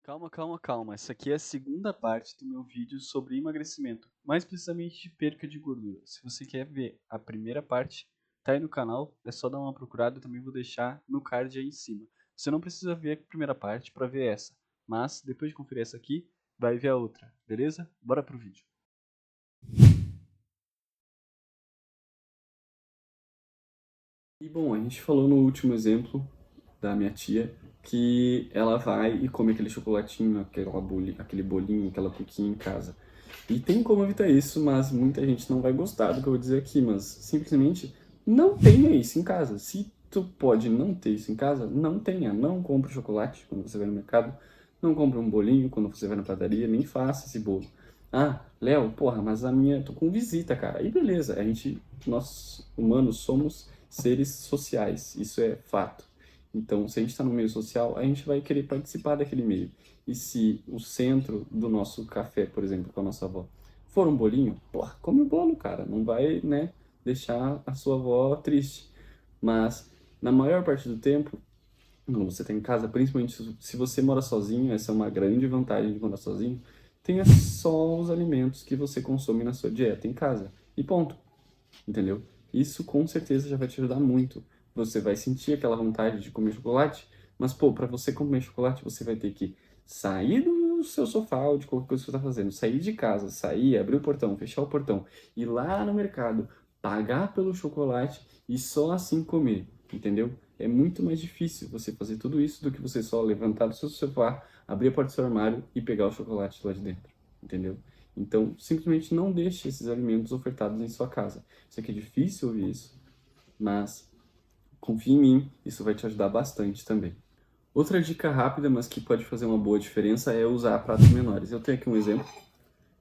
Calma, calma, calma. Essa aqui é a segunda parte do meu vídeo sobre emagrecimento, mais precisamente de perca de gordura. Se você quer ver a primeira parte, tá aí no canal, é só dar uma procurada, eu também vou deixar no card aí em cima. Você não precisa ver a primeira parte para ver essa, mas depois de conferir essa aqui, vai ver a outra, beleza? Bora pro vídeo. E bom, a gente falou no último exemplo da minha tia que ela vai e come aquele chocolatinho, aquele bolinho, aquela cookie em casa. E tem como evitar isso, mas muita gente não vai gostar do que eu vou dizer aqui, mas simplesmente não tenha isso em casa. Se tu pode não ter isso em casa, não tenha. Não compre chocolate quando você vai no mercado, não compre um bolinho quando você vai na padaria, nem faça esse bolo. Ah, Léo, porra, mas a minha, tô com visita, cara. E beleza, nós humanos somos seres sociais, isso é fato. Então, se a gente está no meio social, a gente vai querer participar daquele meio. E se o centro do nosso café, por exemplo, com a nossa avó, for um bolinho, porra, come o bolo, cara. Não vai, né, deixar a sua avó triste. Mas, na maior parte do tempo, quando você está em casa, principalmente se você mora sozinho, essa é uma grande vantagem de morar sozinho, tenha só os alimentos que você consome na sua dieta em casa. E ponto, entendeu? Isso com certeza já vai te ajudar muito. Você vai sentir aquela vontade de comer chocolate, mas pô, para você comer chocolate, você vai ter que sair do seu sofá ou de qualquer coisa que você está fazendo, sair de casa, sair, abrir o portão, fechar o portão, ir lá no mercado, pagar pelo chocolate e só assim comer, entendeu? É muito mais difícil você fazer tudo isso do que você só levantar do seu sofá, abrir a porta do seu armário e pegar o chocolate lá de dentro, entendeu? Então, simplesmente não deixe esses alimentos ofertados em sua casa. Sei que é difícil ouvir isso, mas confie em mim, isso vai te ajudar bastante também. Outra dica rápida, mas que pode fazer uma boa diferença, é usar pratos menores. Eu tenho aqui um exemplo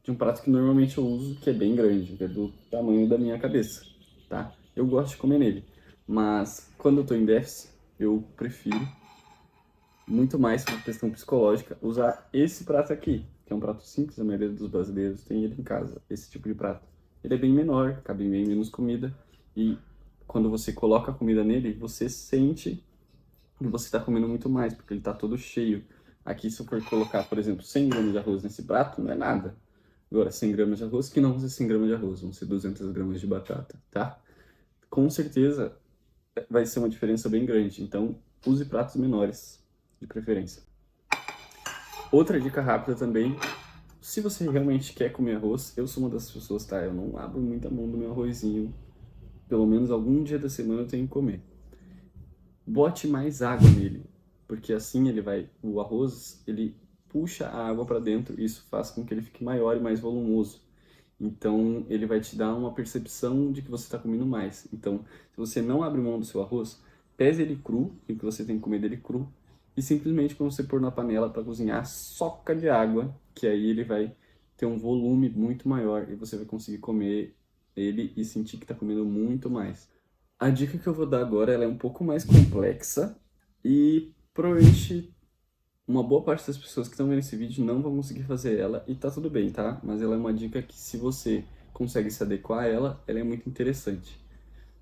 de um prato que normalmente eu uso, que é bem grande, que é do tamanho da minha cabeça, tá? Eu gosto de comer nele, mas quando eu estou em déficit, eu prefiro muito mais por uma questão psicológica usar esse prato aqui, que é um prato simples, a maioria dos brasileiros tem ele em casa, esse tipo de prato. Ele é bem menor, cabe bem menos comida e quando você coloca a comida nele, você sente que você está comendo muito mais, porque ele está todo cheio. Aqui, se eu for colocar, por exemplo, 100 gramas de arroz nesse prato, não é nada. Agora, 100 gramas de arroz, que não vão ser 100 gramas de arroz, vão ser 200 gramas de batata, tá? Com certeza vai ser uma diferença bem grande, então use pratos menores, de preferência. Outra dica rápida também, se você realmente quer comer arroz, eu sou uma das pessoas, tá? Eu não abro muita mão do meu arrozinho, pelo menos algum dia da semana eu tenho que comer. Bote mais água nele, porque assim o arroz, ele puxa a água para dentro e isso faz com que ele fique maior e mais volumoso. Então, ele vai te dar uma percepção de que você está comendo mais. Então, se você não abre mão do seu arroz, pese ele cru, e que você tem que comer dele cru, e simplesmente quando você pôr na panela para cozinhar, soca de água, que aí ele vai ter um volume muito maior e você vai conseguir comer ele e sentir que está comendo muito mais. A dica que eu vou dar agora ela é um pouco mais complexa e provavelmente uma boa parte das pessoas que estão vendo esse vídeo não vão conseguir fazer ela e tá tudo bem, tá? Mas ela é uma dica que se você consegue se adequar a ela, ela é muito interessante.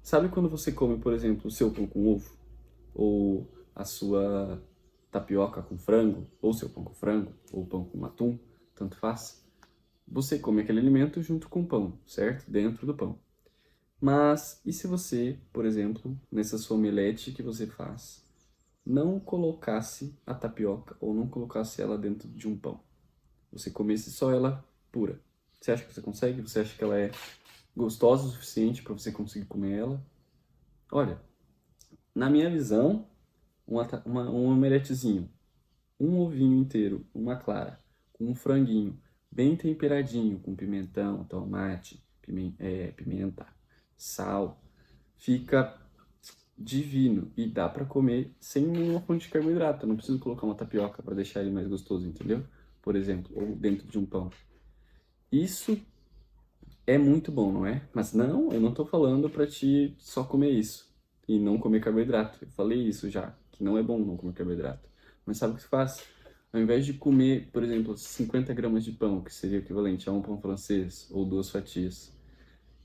Sabe quando você come, por exemplo, o seu pão com ovo? Ou a sua tapioca com frango? Ou seu pão com frango? Ou pão com atum? Tanto faz. Você come aquele alimento junto com o pão, certo? Dentro do pão. Mas e se você, por exemplo, nessa sua omelete que você faz, não colocasse a tapioca ou não colocasse ela dentro de um pão? Você comesse só ela pura. Você acha que você consegue? Você acha que ela é gostosa o suficiente para você conseguir comer ela? Olha, na minha visão, um omeletezinho, um ovinho inteiro, uma clara, com um franguinho bem temperadinho, com pimentão, tomate, pimenta, sal, fica divino e dá pra comer sem nenhuma fonte de carboidrato. Eu não preciso colocar uma tapioca para deixar ele mais gostoso, entendeu? Por exemplo, ou dentro de um pão. Isso é muito bom, não é? Mas não, eu não tô falando pra te só comer isso e não comer carboidrato. Eu falei isso já, que não é bom não comer carboidrato. Mas sabe o que você faz? Ao invés de comer, por exemplo, 50 gramas de pão, que seria equivalente a um pão francês ou duas fatias,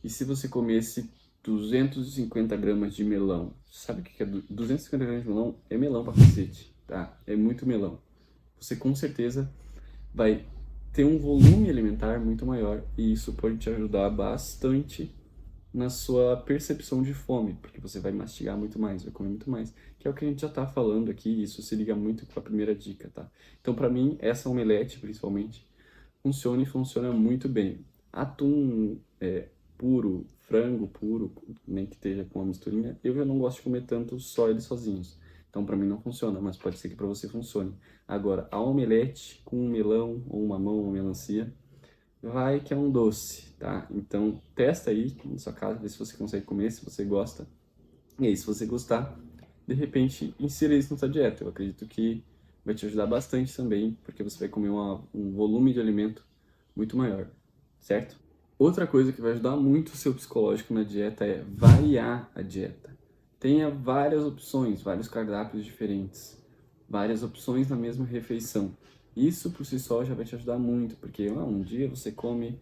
e se você comesse 250 gramas de melão? Sabe o que é 250 gramas de melão? É melão pra cacete, tá? É muito melão. você com certeza vai ter um volume alimentar muito maior e isso pode te ajudar bastante na sua percepção de fome, porque você vai mastigar muito mais, vai comer muito mais, que é o que a gente já tá falando aqui, e isso se liga muito com a primeira dica, tá? Então, para mim, essa omelete, principalmente, funciona e funciona muito bem. Atum puro, frango puro, nem que esteja com uma misturinha, eu já não gosto de comer tanto só eles sozinhos. Então, para mim não funciona, mas pode ser que para você funcione. Agora, a omelete com um melão, ou um mamão, ou uma melancia, vai que é um doce, tá? Então, testa aí na sua casa, vê se você consegue comer, se você gosta. E aí, se você gostar, de repente, insira isso na sua dieta. Eu acredito que vai te ajudar bastante também, porque você vai comer um volume de alimento muito maior, certo? Outra coisa que vai ajudar muito o seu psicológico na dieta é variar a dieta. Tenha várias opções, vários cardápios diferentes, várias opções na mesma refeição. Isso por si só já vai te ajudar muito, porque um dia você come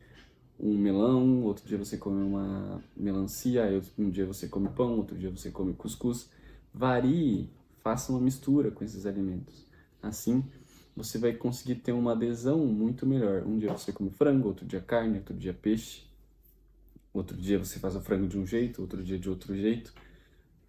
um melão, outro dia você come uma melancia, aí um dia você come pão, outro dia você come cuscuz. Varie, faça uma mistura com esses alimentos. Assim, você vai conseguir ter uma adesão muito melhor. Um dia você come frango, outro dia carne, outro dia peixe. Outro dia você faz o frango de um jeito, outro dia de outro jeito.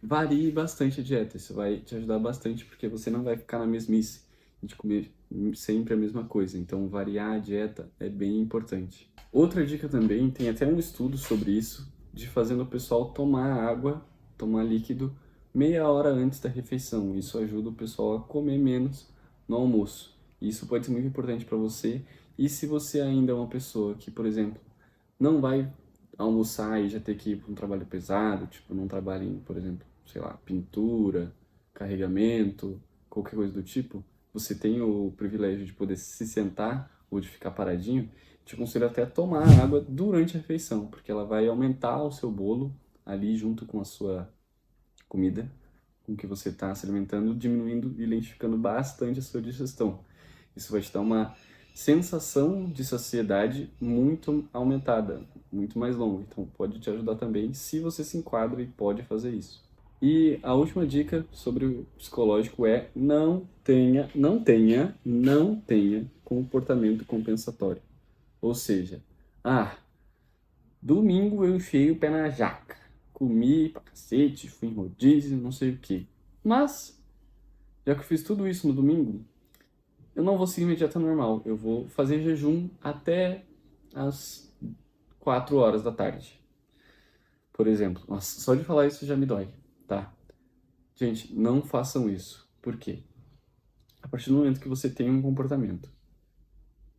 Varie bastante a dieta, isso vai te ajudar bastante porque você não vai ficar na mesmice de comer sempre a mesma coisa. Então, variar a dieta é bem importante. Outra dica também, tem até um estudo sobre isso, de fazendo o pessoal tomar água, tomar líquido, meia hora antes da refeição. Isso ajuda o pessoal a comer menos no almoço. Isso pode ser muito importante para você. E se você ainda é uma pessoa que, por exemplo, não vai almoçar e já ter que ir para um trabalho pesado, tipo, não trabalha em, por exemplo, sei lá, pintura, carregamento, qualquer coisa do tipo, você tem o privilégio de poder se sentar ou de ficar paradinho, te aconselho até a tomar água durante a refeição, porque ela vai aumentar o seu bolo ali junto com a sua comida, com que você está se alimentando, diminuindo e lentificando bastante a sua digestão. Isso vai te dar uma sensação de saciedade muito aumentada, muito mais longa. Então pode te ajudar também se você se enquadra e pode fazer isso. E a última dica sobre o psicológico é não tenha comportamento compensatório. Ou seja, domingo eu enfiei o pé na jaca, comi pra cacete, fui em rodízio, não sei o que. Mas, já que eu fiz tudo isso no domingo, eu não vou seguir minha dieta normal. Eu vou fazer jejum até as 4 horas da tarde. Por exemplo. Nossa, só de falar isso já me dói, tá? Gente, não façam isso. Por quê? A partir do momento que você tem um comportamento,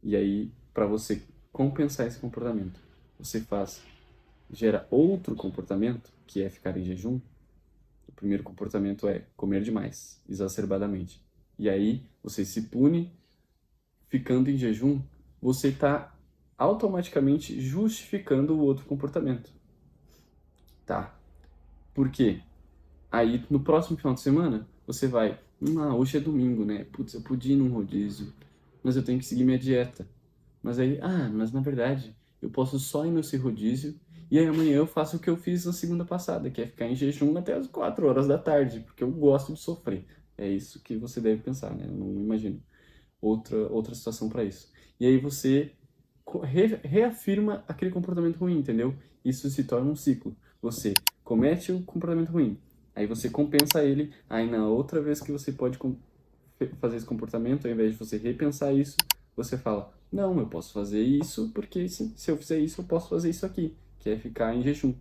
e aí, para você compensar esse comportamento, você gera outro comportamento, que é ficar em jejum. O primeiro comportamento é comer demais, exacerbadamente. E aí, você se pune ficando em jejum, você está automaticamente justificando o outro comportamento, tá? Por quê? Aí, no próximo final de semana, você vai, hoje é domingo, né? Putz, eu podia ir num rodízio, mas eu tenho que seguir minha dieta. Mas aí, mas na verdade, eu posso só ir nesse rodízio e aí amanhã eu faço o que eu fiz na segunda passada, que é ficar em jejum até as 4 horas da tarde, porque eu gosto de sofrer. É isso que você deve pensar, né? Eu não imagino outra situação para isso. E aí você reafirma aquele comportamento ruim, entendeu? Isso se torna um ciclo. Você comete o comportamento ruim, aí você compensa ele, aí na outra vez que você pode fazer esse comportamento, ao invés de você repensar isso, você fala, não, eu posso fazer isso, porque se eu fizer isso, eu posso fazer isso aqui, que é ficar em jejum.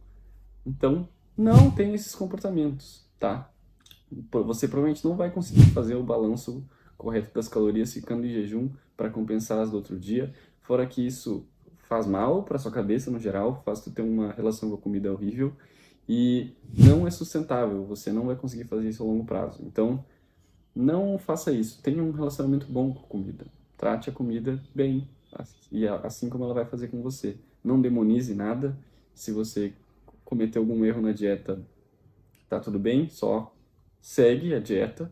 Então, não tenha esses comportamentos, tá? Você provavelmente não vai conseguir fazer o balanço correto das calorias ficando em jejum para compensar as do outro dia. Fora que isso faz mal para sua cabeça no geral, faz tu ter uma relação com a comida horrível e não é sustentável. Você não vai conseguir fazer isso a longo prazo. Então, não faça isso. Tenha um relacionamento bom com a comida. Trate a comida bem, e assim como ela vai fazer com você. Não demonize nada. Se você cometeu algum erro na dieta, tá tudo bem, só segue a dieta.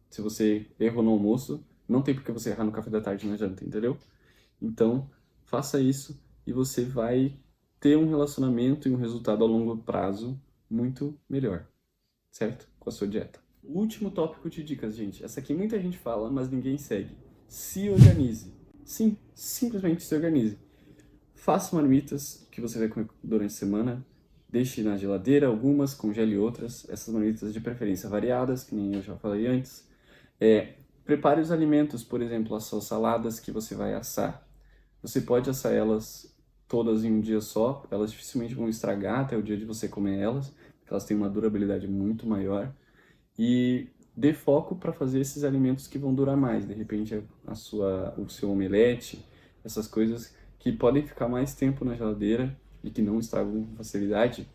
Se você errou no almoço, não tem por que você errar no café da tarde e na janta, entendeu? Então, faça isso e você vai ter um relacionamento e um resultado a longo prazo muito melhor, certo? Com a sua dieta. O último tópico de dicas, gente. Essa aqui muita gente fala, mas ninguém segue. se organize. Sim, simplesmente se organize. Faça marmitas que você vai comer durante a semana, deixe na geladeira algumas, congele outras, essas marmitas de preferência variadas, que nem eu já falei antes. Prepare os alimentos, por exemplo, as suas saladas que você vai assar. Você pode assar elas todas em um dia só, elas dificilmente vão estragar até o dia de você comer elas, porque elas têm uma durabilidade muito maior. E dê foco para fazer esses alimentos que vão durar mais. De repente, o seu omelete, essas coisas que podem ficar mais tempo na geladeira e que não estragam com facilidade.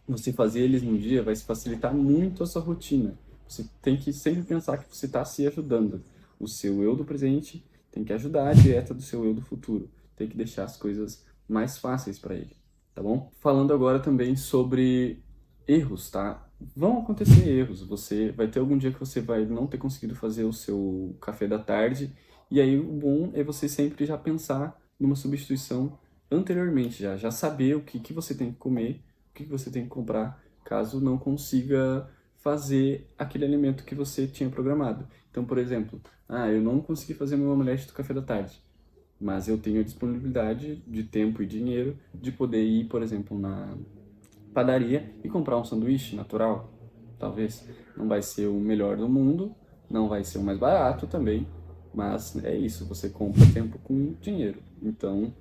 Você fazer eles num dia vai facilitar muito a sua rotina. Você tem que sempre pensar que você está se ajudando. O seu eu do presente tem que ajudar a dieta do seu eu do futuro. Tem que deixar as coisas mais fáceis para ele, tá bom? Falando agora também sobre erros, tá? Vão acontecer erros. Você vai ter algum dia que você vai não ter conseguido fazer o seu café da tarde, e aí o bom é você sempre já pensar numa substituição anteriormente, já saber o que você tem que comer, o que você tem que comprar, caso não consiga fazer aquele alimento que você tinha programado. Então, por exemplo, eu não consegui fazer meu omelete do café da tarde, mas eu tenho a disponibilidade de tempo e dinheiro de poder ir, por exemplo, na padaria e comprar um sanduíche natural. Talvez não vai ser o melhor do mundo, não vai ser o mais barato também, mas é isso, você compra tempo com dinheiro. Então,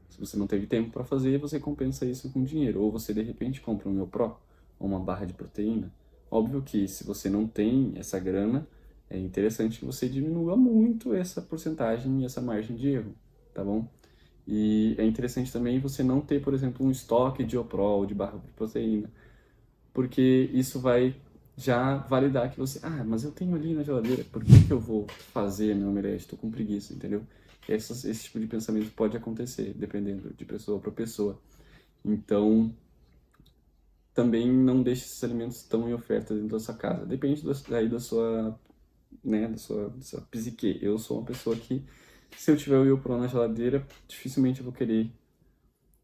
se você não teve tempo para fazer, você compensa isso com dinheiro. Ou você, de repente, compra um Neopro ou uma barra de proteína. Óbvio que se você não tem essa grana, é interessante que você diminua muito essa porcentagem e essa margem de erro, tá bom? E é interessante também você não ter, por exemplo, um estoque de Neopro ou de barra de proteína, porque isso vai já validar que você, mas eu tenho ali na geladeira, por que eu vou fazer meu omelete? Estou com preguiça, entendeu? Esse tipo de pensamento pode acontecer, dependendo de pessoa para pessoa. Então, também não deixe esses alimentos tão em oferta dentro da sua casa. Depende daí da sua, né, da sua psique. Eu sou uma pessoa que, se eu tiver o Iopro na geladeira, dificilmente eu vou querer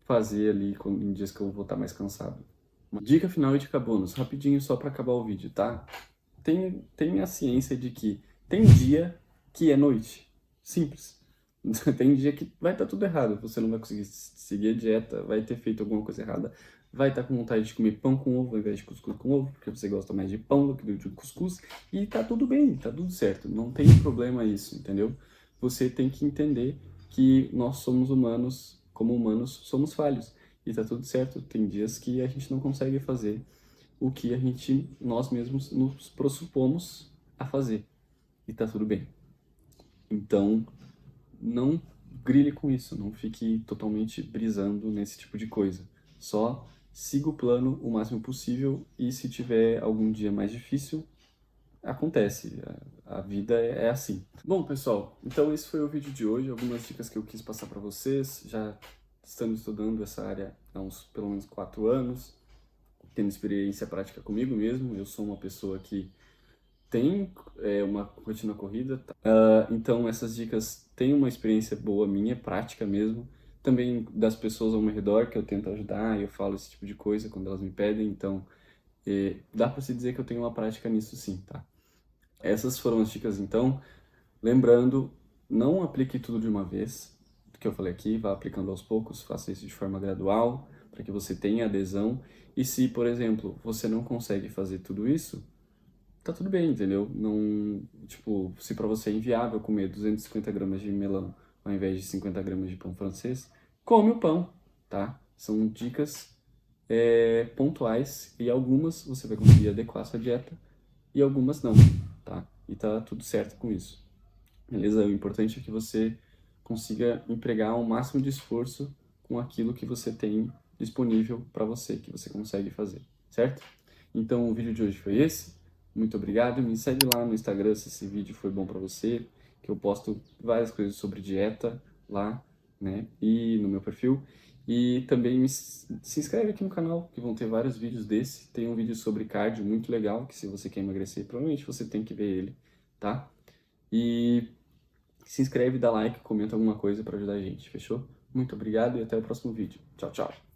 fazer ali em dias que eu vou estar mais cansado. Uma dica final e dica bônus, rapidinho só para acabar o vídeo, tá? Tem a ciência de que tem dia que é noite. Simples. Tem dia que vai estar tudo errado. Você não vai conseguir seguir a dieta, vai ter feito alguma coisa errada, vai estar com vontade de comer pão com ovo ao invés de cuscuz com ovo, porque você gosta mais de pão do que de cuscuz, e tá tudo bem, tá tudo certo. Não tem problema isso, entendeu? Você tem que entender que nós somos humanos, como humanos, somos falhos. E tá tudo certo. Tem dias que a gente não consegue fazer o que nós mesmos nos pressupomos a fazer. E tá tudo bem. Então, não grilhe com isso, não fique totalmente brisando nesse tipo de coisa. Só siga o plano o máximo possível e se tiver algum dia mais difícil, acontece. A vida é assim. Bom, pessoal, então esse foi o vídeo de hoje, algumas dicas que eu quis passar para vocês. Já estamos estudando essa área há pelo menos 4 anos, tendo experiência prática comigo mesmo. Eu sou uma pessoa que tem uma rotina corrida, tá? Então essas dicas têm uma experiência boa minha, prática mesmo, também das pessoas ao meu redor que eu tento ajudar, eu falo esse tipo de coisa quando elas me pedem, então dá para se dizer que eu tenho uma prática nisso sim, tá? Essas foram as dicas então, lembrando, não aplique tudo de uma vez, do que eu falei aqui, vá aplicando aos poucos, faça isso de forma gradual, para que você tenha adesão, e se, por exemplo, você não consegue fazer tudo isso, tá tudo bem, entendeu? Não, tipo, se para você é inviável comer 250 gramas de melão ao invés de 50 gramas de pão francês, come o pão, tá? São dicas pontuais e algumas você vai conseguir adequar a sua dieta e algumas não, tá? E tá tudo certo com isso, beleza? O importante é que você consiga empregar o máximo de esforço com aquilo que você tem disponível para você, que você consegue fazer, certo? Então o vídeo de hoje foi esse. Muito obrigado. Me segue lá no Instagram se esse vídeo foi bom para você, que eu posto várias coisas sobre dieta lá, né? E no meu perfil. E também se inscreve aqui no canal, que vão ter vários vídeos desse. Tem um vídeo sobre cardio muito legal, que se você quer emagrecer, provavelmente você tem que ver ele, tá? E se inscreve, dá like, comenta alguma coisa para ajudar a gente, fechou? Muito obrigado e até o próximo vídeo. Tchau, tchau.